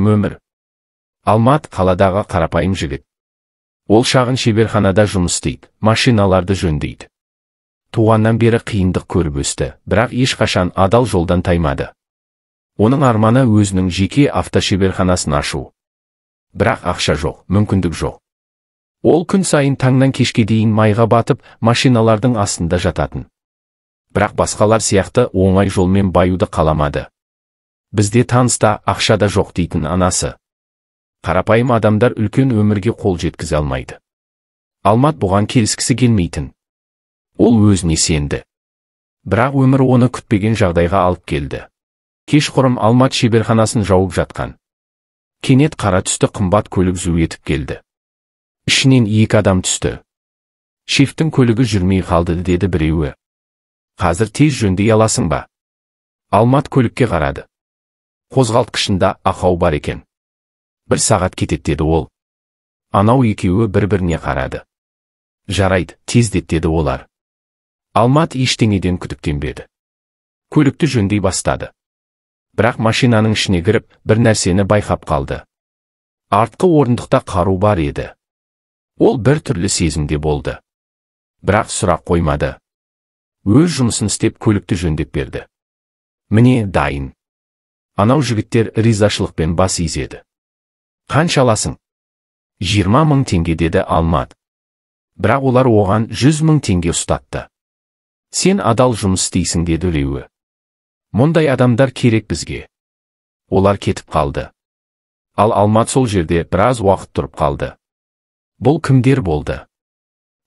өмір. Алмат қаладағы қарапайым жігіт. Ол шағын шеберханада жұмыс істейді, машиналарды жөндейді. Туғаннан бері қиындық көріп өсті, бірақ ешқашан адал жолдан таймады. Оның арманы өзінің жеке автошеберханасын ашу. Бірақ ақша жоқ, мүмкіндік жоқ. Ол күн сайын таңнан кешке дейін майға батып, машиналардың астында жататын. Бірақ басқалар сияқты оңай жолмен баюды қаламады. Бізде таныста ақша да жоқ дейтін анасы. Қарапайым адамдар үлкен өмірге қол жеткізе алмайды. Алмат бұған келіскісі келмейтін. Ол өзіне сенді. Бірақ өмір оны күтпеген жағдайға алып келді. Кешқұрым Алмат шеберханасын жауып жатқан. Кенет қара түсті қымбат көлік зу етіп келді. Ішінен екі адам түсті. Шефтің көлігі жүрмей қалды, деді біреуі. Қазір тез жөндей аласың ба? Алмат көлікке қарады. Қозғалтқышында ақау бар екен. 1 сағат кетеді, деді ол. Анау екеуі бір-біріне қарады. Жарайды, тездет, деді олар. Алмат ештеңеден күдіктенбеді. Көлікті жөндей бастады. Бірақ машинаның ішіне кіріп, бір нәрсені байқап қалды. Артқы орындықта қару бар еді. Ол бір түрлі сезімде болды. Бірақ сұрақ қоймады. Өз жұмысын істеп көлікті жөндеп берді. Міне, дайын. Анау жігіттер ризашылықпен бас изеді. Қанша аласың? 20 000 теңге, деді Алмат. Бірақ олар оған 100 000 теңге ұстатты. Сен адал жұмыс істейсің, деді біреуі. Мұндай адамдар керек бізге. Олар кетіп қалды. Ал Алмат сол жерде біраз уақыт тұрып қалды. Бұл кімдер болды?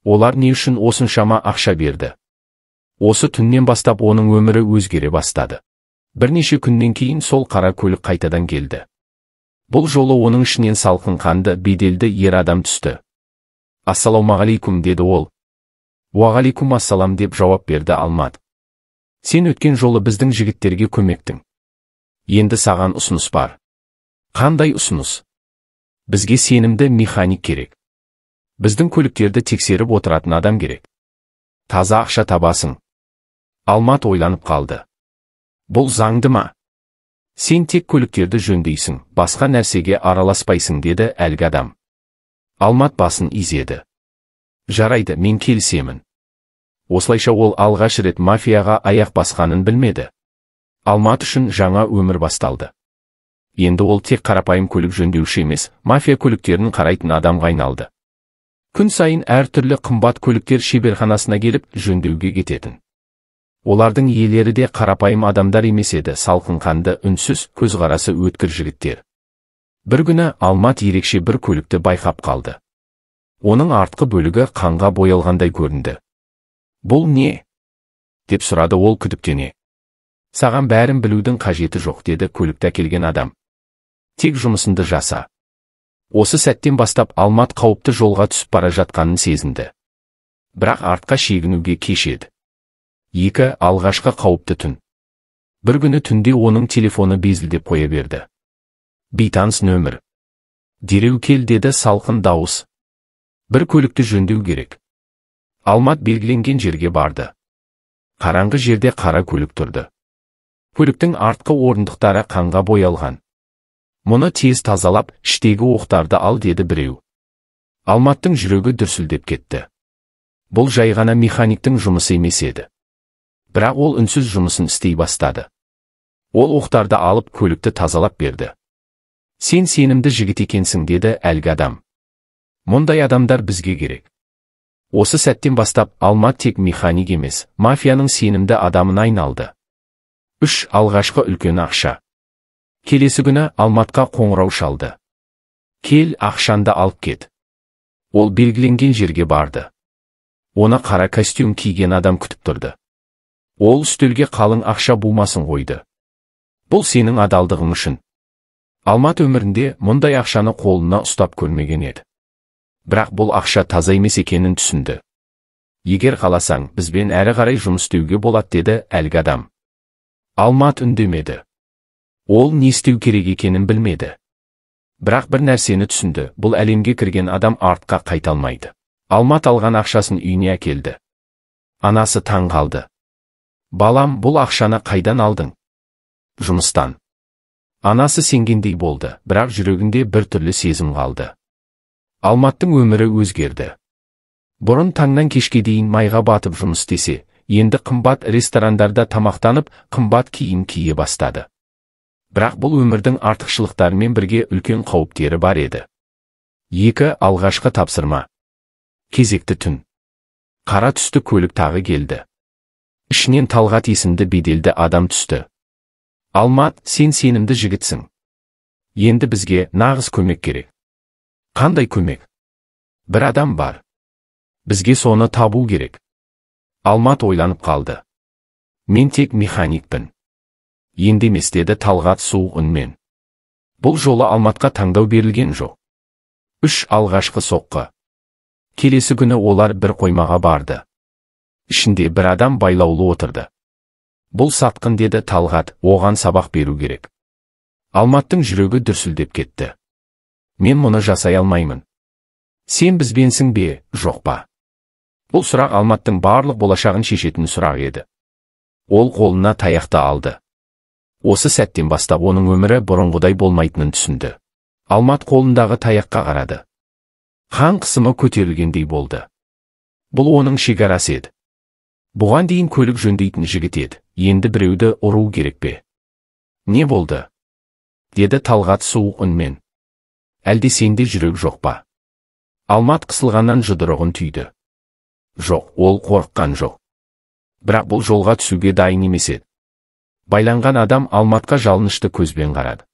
Олар не үшін осыншама ақша берді? Осы түннен бастап оның өмірі өзгере бастады. Бірнеше күннен кейін сол қара көлік қайтадан келді. Бұл жолы оның ішінен салқын қанды, беделді ер адам түсті. Ассалаумағалейкум, деді ол. Уағалейкум ассалам, деп жауап берді Алмат. Сен өткен жолы біздің жігіттерге көмектің. Енді саған ұсыныс бар. Қандай ұсыныс? Бізге сенімді механик керек. Біздің көліктерді тексеріп отыратын адам керек. Таза ақша табасың. Алмат ойланып қалды. Бұл заңды ма? Сен тек көліктерді жөндейсің, басқа нәрсеге араласпайсың, деді әлгі адам. Алмат басын изеді. Жарайды, мен келісемін. Осылайша ол алғаш рет мафияға аяқ басқанын білмеді. Алмат үшін жаңа өмір басталды. Енді ол тек қарапайым көлік жөндеуші емес, мафия көліктерін қарайтын адамға айналды. Күн сайын әртүрлі қымбат көліктер шеберханасына келіп жөндеуге кететін. Олардың иелері де қарапайым адамдар емес еді, салқын қанды, үнсіз, көзқарасы өткір жігіттер. Бір күні Алмат ерекше бір көлікті байқап қалды. Оның артқы бөлігі қанға боялғандай көрінді. Бұл не? Деп сұрады ол күдіктене. Саған бәрін білудің қажеті жоқ, деді көлікті әкелген адам. Тек жұмысыңды жаса. Осы сәттен бастап Алмат қауіпті жолға түсіп бара жатқанын сезінді. Бірақ артқа шегінуге кеш еді. Алғашқы қауіпті түн. Бір күні түнде оның телефоны безілдеп қоя берді. Бейтаныс нөмір. Дереу кел, деді салқын дауыс. Бір көлікті жөндеу керек. Алмат белгіленген жерге барды. Қараңғы жерде қара көлік тұрды. Көліктің артқы орындықтары қанға боялған. Мұны тез тазалап, іштегі оқтарды ал, деді біреу. Алматтың жүрегі дүрсілдеп кетті. Бұл жай ғана механиктің жұмысы емес еді. Бірақ ол үнсіз жұмысын істей бастады. Ол оқтарды алып көлікті тазалап берді. Сен сенімді жігіт екенсің, деді әлгі адам. Мұндай адамдар бізге керек. Осы сәттен бастап Алмат тек механик емес, мафияның сенімді адамына айналды. Алғашқы үлкен ақша. Келесі күні Алматқа қоңырау шалды. Кел, ақшанды алып кет. Ол белгіленген жерге барды. Оны қара костюм киген адам күтіп тұрды. Ол үстелге қалың ақша булмасын қойды. Бұл сенің адалдығың үшін. Алмат өмірінде мұндай ақшаны қолына ұстап көрмеген еді. Бірақ бұл ақша таза емес екенін түсінді. Егер қаласаң, бізбен әрі қарай жұмыс істеуге болады, деді әлгі адам. Алмат үндемеді. Ол не істеу керек екенін білмеді. Бірақ бір нәрсені түсінді, бұл әлемге кірген адам артқа қайталмайды. Алмат алған ақшасын үйіне әкелді. Анасы таң қалды. Балам, бұл ақшаны қайдан алдың? Жұмыстан. Анасы сенгендей болды, бірақ жүрегінде бір түрлі сезім қалды. Алматтың өмірі өзгерді. Бұрын таңнан кешке дейін майға батып жұмыс істесе, енді қымбат ресторандарда тамақтанып, қымбат киім кие бастады. Бірақ бұл өмірдің артықшылықтарымен бірге үлкен қауіптері бар еді. 2. Алғашқы тапсырма. Кезекті түн. Қара түсті көлік тағы келді. Ішінен Талғат есімді беделді адам түсті. Алмат, сен сенімді жігітсің. Енді бізге нағыз көмек керек. Қандай көмек? Бір адам бар. Бізге соны табу керек. Алмат ойланып қалды. Мен тек механикпін. Енді емес, деді Талғат суық үнмен. Бұл жолы Алматқа таңдау берілген жоқ. 3. Алғашқы соққы. Келесі күні олар бір қоймаға барды. Ішінде бір адам байлаулы отырды. Бұл сатқын, деді Талғат, оған сабақ беру керек. Алматтың жүрегі дүрсілдеп кетті. Мен мұны жасай алмаймын. Сен бізбенсің бе, жоқ па? Бұл сұрақ Алматтың барлық болашағын шешетін сұрақ еді. Ол қолына таяқты алды. Осы сәттен бастап оның өмірі бұрынғыдай болмайтынын түсінді. Алмат қолындағы таяққа қарады. Қан қысымы көтерілгендей болды. Бұл оның шекарасы еді. Бұған дейін көлік жөндейтін жігіт еді, енді біреуді ұру керек пе? Не болды? Деді Талғат суық үнмен. Әлде сенде жүрек жоқ па? Алмат қысылғаннан жұдырығын түйді. Жоқ, ол қорыққан жоқ. Бірақ бұл жолға түсуге дайын емес еді. Байланған адам Алматқа жалынышты көзбен қарады.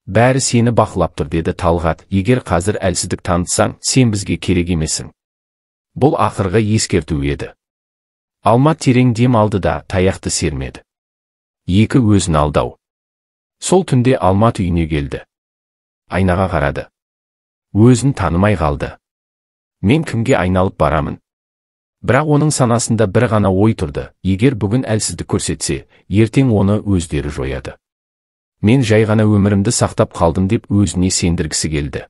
Бәрі сені бақылап тұр, деді Талғат, егер қазір әлсіздік танытсаң, сен бізге керек емесің. Бұл ақырғы ескерту еді. Алмат терең дем алды да таяқты сермеді. 2. Өзін алдау. Сол түнде Алмат үйіне келді. Айнаға қарады. Өзін танымай қалды. Мен кімге айналып барамын? Бірақ оның санасында бір ғана ой тұрды. Егер бүгін әлсіздік көрсетсе, ертең оны өздері жояды. Мен жай ғана өмірімді сақтап қалдым деп өзіне сендіргісі келді.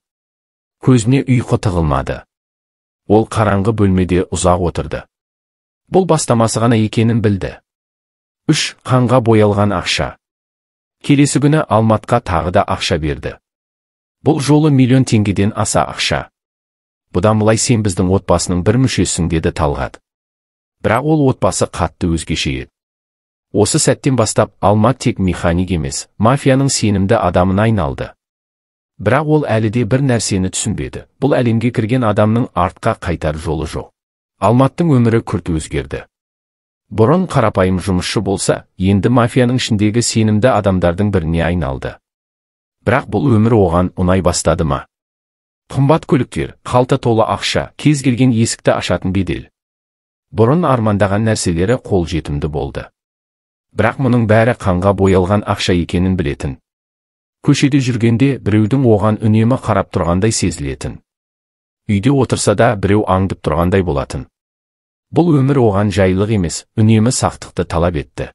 Көзіне ұйқы тығылмады. Ол қараңғы бөлмеде ұзақ отырды. Бұл бастамасы ғана екенін білді. 3. Қанға боялған ақша. Келесі күні Алматқа тағы да ақша берді. Бұл жолы миллион теңгеден аса ақша. Бұдан былай сен біздің отбасының бір мүшесің, деді Талғат. Бірақ ол отбасы қатты өзгеше еді. Осы сәттен бастап Алмат тек механик емес, мафияның сенімді адамына айналды. Бірақ ол әлі де бір нәрсені түсінбеді. Бұл әлемге кірген адамның артқа қайтар жолы жоқ. Алматтың өмірі күрт өзгерді. Бұрын қарапайым жұмысшы болса, енді мафияның ішіндегі сенімді адамдардың біріне айналды. Бірақ бұл өмір оған ұнай бастады ма? Қымбат көліктер, қалта толы ақша, кез келген есікті ашатын бедел. Бұрын армандаған нәрселері қолжетімді болды. Бірақ мұның бәрі қанға боялған ақша екенін білетін. Көшеде жүргенде біреудің оған үнемі қарап тұрғандай сезілетін. Үйде отырса да біреу аңдып тұрғандай болатын. Бұл өмір оған жайлық емес, үнемі сақтықты талап етті.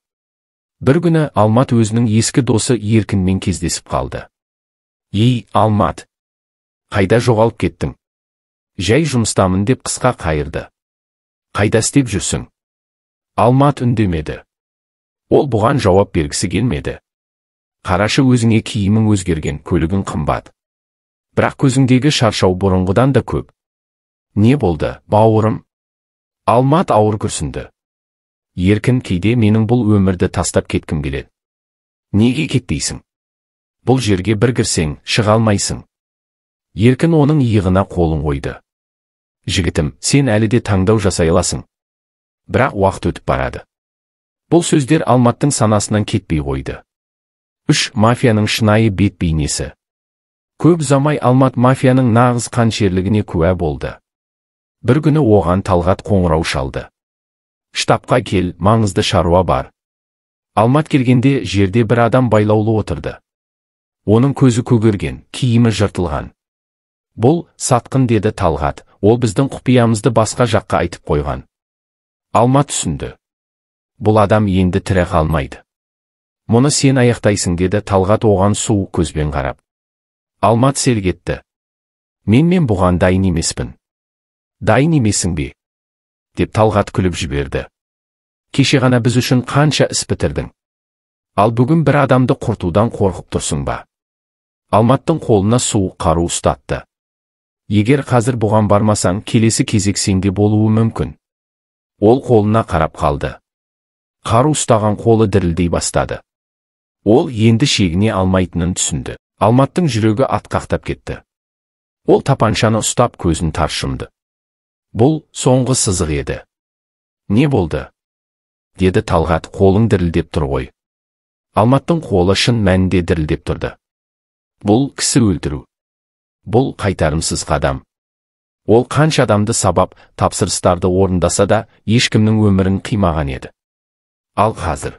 Бір күні Алмат өзінің ескі досы Еркінмен кездесіп қалды. Ей, Алмат! Қайда жоғалып кеттің? Жай жұмыстамын, деп қысқа қайырды. Қайда істеп жүрсің? Алмат үндемеді. Ол бұған жауап бергісі келмеді. Қарашы, өзіңе киімің өзгерген, көлігің қымбат. Бірақ көзіңдегі шаршау бұрынғыдан да көп. Не болды, бауырым? Алмат ауыр күрсінді. Еркін, кейде менің бұл өмірді тастап кеткім келеді. Неге кетпейсің? Бұл жерге бір кірсең, шыға алмайсың. Еркін оның иығына қолын қойды. Жігітім, сен әлі де таңдау жасай аласың. Бірақ уақыт өтіп барады. Бұл сөздер Алматтың санасынан кетпей қойды. 3. Мафияның шынайы бет бейнесі. Көп ұзамай Алмат мафияның нағыз қаншерлігіне куә болды. Бір күні оған Талғат қоңырау шалды. Штабқа кел, маңызды шаруа бар. Алмат келгенде жерде бір адам байлаулы отырды. Оның көзі көгерген, киімі жыртылған. Бұл сатқын, деді Талғат, ол біздің құпиямызды басқа жаққа айтып қойған. Алмат түсінді. Бұл адам енді тірі қалмайды. Мұны сен аяқтайсың, деді Талғат оған суық көзбен қарап. Алмат селк етті. Мен бұған дайын емеспін. Дайын емесің бе? Деп Талғат күліп жіберді. Кеше ғана біз үшін қанша іс бітірдің. Ал бүгін бір адамды құртудан қорқып тұрсың ба? Алматтың қолына суық қару ұстатты. Егер қазір бұған бармасаң, келесі кезек сенде болуы мүмкін. Ол қолына қарап қалды. Қару ұстаған қолы дірілдей бастады. Ол енді шегіне алмайтынын түсінді. Алматтың жүрегі атқақтап кетті. Ол тапаншаны ұстап көзін тарс жұмды. Бұл соңғы сызық еді. Не болды? Деді Талғат, қолың дірілдеп тұр ғой. Алматтың қолы шын мәнінде дірілдеп тұрды. Бұл кісі өлтіру. Бұл қайтарымсыз қадам. Ол қанша адамды сабап, тапсырыстарды орындаса да, ешкімнің өмірін қимаған еді. Ал қазір.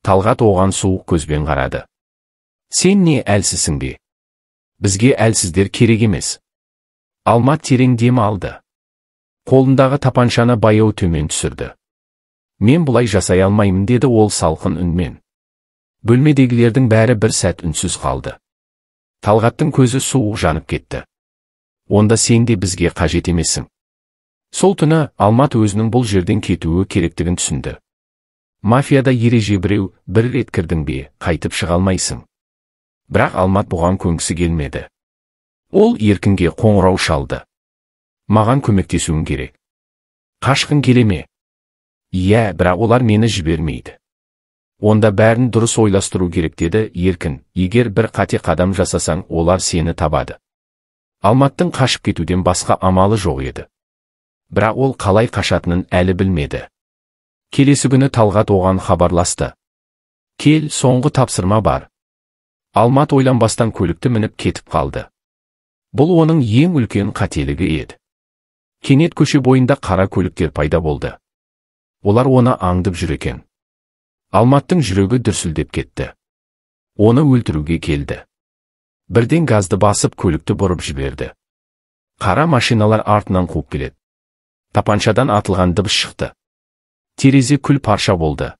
Талғат оған суық көзбен қарады. Сен не, әлсізсің бе? Бізге әлсіздер керек емес. Алмат терең дем алды. Қолындағы тапаншаны баяу төмен түсірді. Мен бұлай жасай алмаймын, деді ол салқын үнмен. Бөлмедегілердің бәрі бір сәт үнсіз қалды. Талғаттың көзі суық жанып кетті. Онда сен де бізге қажет емессің. Сол түні Алмат өзінің бұл жерден кетуі керектігін түсінді. Мафияда ереже біреу, бір рет кірдің бе, қайтып шыға алмайсың. Бірақ Алмат бұған көнгісі келмеді. Ол еркінге қоңырау шалды. Маған көмектесуің керек. Қашқың келе ме? Иә, бірақ олар мені жібермейді. Онда бәрін дұрыс ойластыру керек, деді Еркін. Егер бір қате қадам жасасаң, олар сені табады. Алматтың қашып кетуден басқа амалы жоқ еді. Бірақ ол қалай қашатынын әлі білмеді. Келесі күні Талғат оған хабарласты. Кел, соңғы тапсырма бар. Алмат ойланбастан көлікті мініп кетіп қалды. Бұл оның ең үлкен қателігі еді. Кенет көше бойында қара көліктер пайда болды. Олар оны аңдып жүр екен. Алматтың жүрегі дүрсілдеп кетті. Оны өлтіруге келді. Бірден газды басып көлікті бұрып жіберді. Қара машиналар артынан қуып келеді. Тапаншадан атылған дыбыс шықты. Терезе күл парша болды.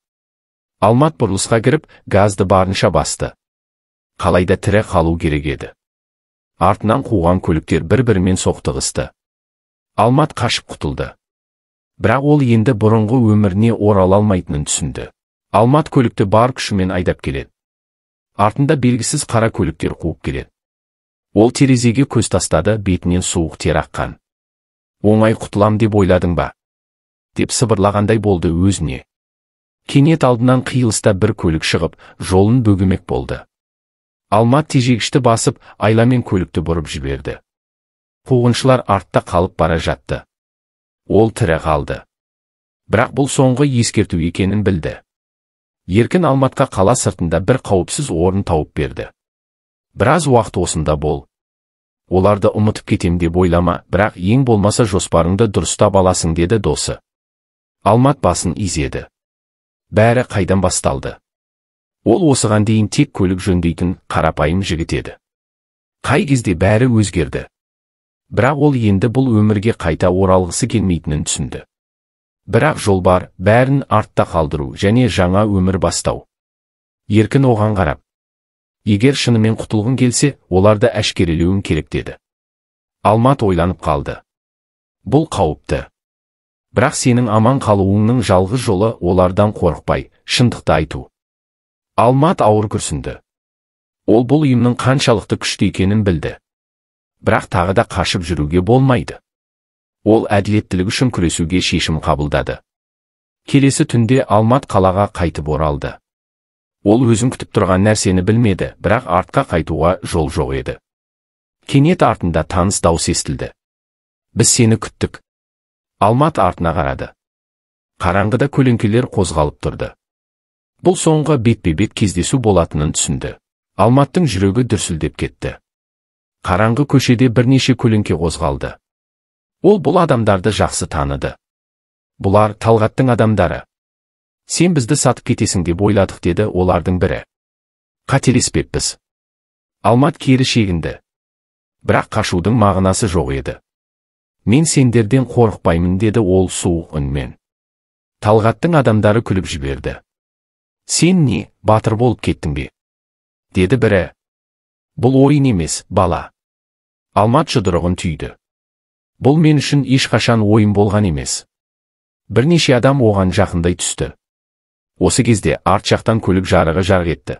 Алмат бұрылысқа кіріп, газды барынша басты. Қалайда тірі қалу керек еді. Артынан қуған көліктер бір-бірімен соқтығысты. Алмат қашып құтылды. Бірақ ол енді бұрынғы өміріне орала алмайтынын түсінді. Алмат көлікті бар күшімен айдап келеді. Артында белгісіз қара көліктер қуып келеді. Ол терезеге көз тастады, бетінен суық тер аққан. Оңай құтылам деп ойладың ба? Деп сыбырлағандай болды өзіне. Кенет алдынан қиылыста бір көлік шығып, жолын бөгемек болды. Алмат тежегішті басып, айламен көлікті бұрып жіберді. Қуғыншылар артта қалып бара жатты. Ол тірі қалды. Бірақ бұл соңғы ескерту екенін білді. Еркін Алматқа қала сыртында бір қауіпсіз орын тауып берді. Біраз уақыт осында бол. Оларды ұмытып кетем деп ойлама, бірақ ең болмаса жоспарыңды дұрыстап аласың, деді досы. Алмат басын изеді. Бәрі қайдан басталды? Ол осыған дейін тек көлік жөндейтін қарапайым жігіт еді. Қай кезде бәрі өзгерді. Бірақ ол енді бұл өмірге қайта оралғысы келмейтінін түсінді. Бірақ жол бар, бәрін артта қалдыру және жаңа өмір бастау. Еркін оған қарап. Егер шынымен құтылғың келсе, оларды әшкерелеуің керек, деді. Алмат ойланып қалды. Бұл қауіпті. Бірақ сенің аман қалуыңның жалғыз жолы олардан қорықпай, шындықты айту. Алмат ауыр күрсінді. Ол бұл ұйымның қаншалықты күшті екенін білді. Бірақ тағы да қашып жүруге болмайды. Ол әділеттілік үшін күресуге шешім қабылдады. Келесі түнде Алмат қалаға қайтып оралды. Ол өзін күтіп тұрған нәрсені білмеді, бірақ артқа қайтуға жол жоқ еді. Кенет артында таныс дауыс естілді. Біз сені күттік. Алмат артына қарады. Қараңғыда көлеңкелер қозғалып тұрды. Бұл соңғы бетпе-бет кездесу болатынын түсінді. Алматтың жүрегі дүрсілдеп кетті. Қараңғы көшеде бірнеше көлеңке қозғалды. Ол бұл адамдарды жақсы таныды. Бұлар Талғаттың адамдары. Сен бізді сатып кетесің деп ойладық, деді олардың бірі. Қателеспеппіз. Алмат кері шегінді. Бірақ қашудың мағынасы жоқ еді. Мен сендерден қорықпаймын, деді ол суық үнмен. Талғаттың адамдары күліп жіберді. Сен не, батыр болып кеттің бе? Деді бірі. Бұл ойын емес, бала. Алмат жұдырығын түйді. Бұл мен үшін ешқашан ойын болған емес. Бірнеше адам оған жақындай түсті. Осы кезде арт жақтан көлік жарығы жарқ етті.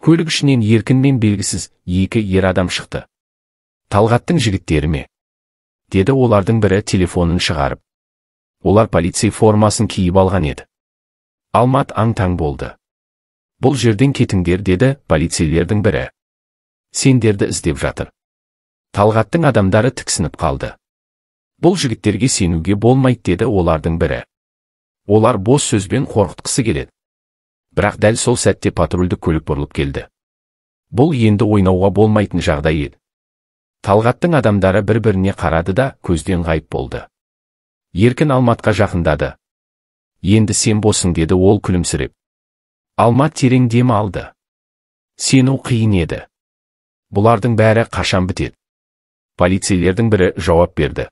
Көлік ішінен еркінмен белгісіз екі ер адам шықты. Талғаттың жігіттері ме? Деді олардың бірі телефонын шығарып. Олар полицей формасын киіп алған еді. Алмат аң-таң болды. Бұл жерден кетіңдер, деді полицейлердің бірі. Сендерді іздеп жатыр. Талғаттың адамдары тіксініп қалды. Бұл жігіттерге сенуге болмайды, деді олардың бірі. Олар бос сөзбен қорқытқысы келеді. Бірақ дәл сол сәтте патрульдік көлік бұрылып келді. Бұл енді ойнауға болмайтын жағдай еді. Талғаттың адамдары бір-біріне қарады да көзден ғайып болды. Еркін Алматқа жақындады. Енді сен босың, деді ол күлімсіреп. Алмат терең дем алды. Сену қиын еді. Бұлардың бәрі қашан бітеді? Полицейлердің бірі жауап берді.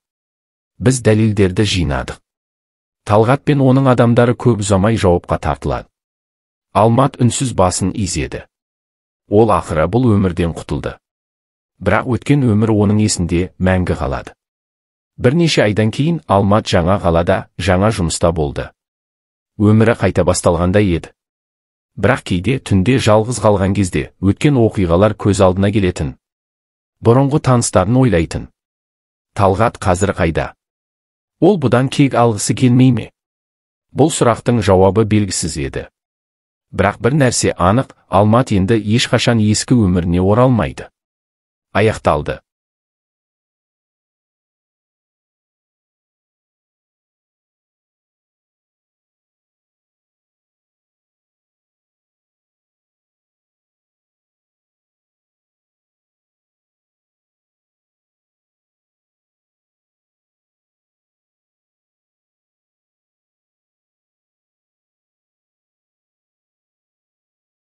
Біз дәлелдерді жинадық. Талғат пен оның адамдары көп ұзамай жауапқа тартылады. Алмат үнсіз басын изеді. Ол ақыры бұл өмірден құтылды. Бірақ өткен өмір оның есінде мәңгі қалады. Бірнеше айдан кейін Алмат жаңа қалада, жаңа жұмыста болды. Өмірі қайта басталғандай еді. Бірақ кейде түнде жалғыз қалған кезде өткен оқиғалар көз алдына келетін. Бұрынғы таныстарын ойлайтын. Талғат қазір қайда? Ол бұдан кек алғысы келмей ме? Бұл сұрақтың жауабы белгісіз еді. Бірақ бір нәрсе анық, Алмат енді ешқашан ескі өміріне оралмайды. Аяқталды.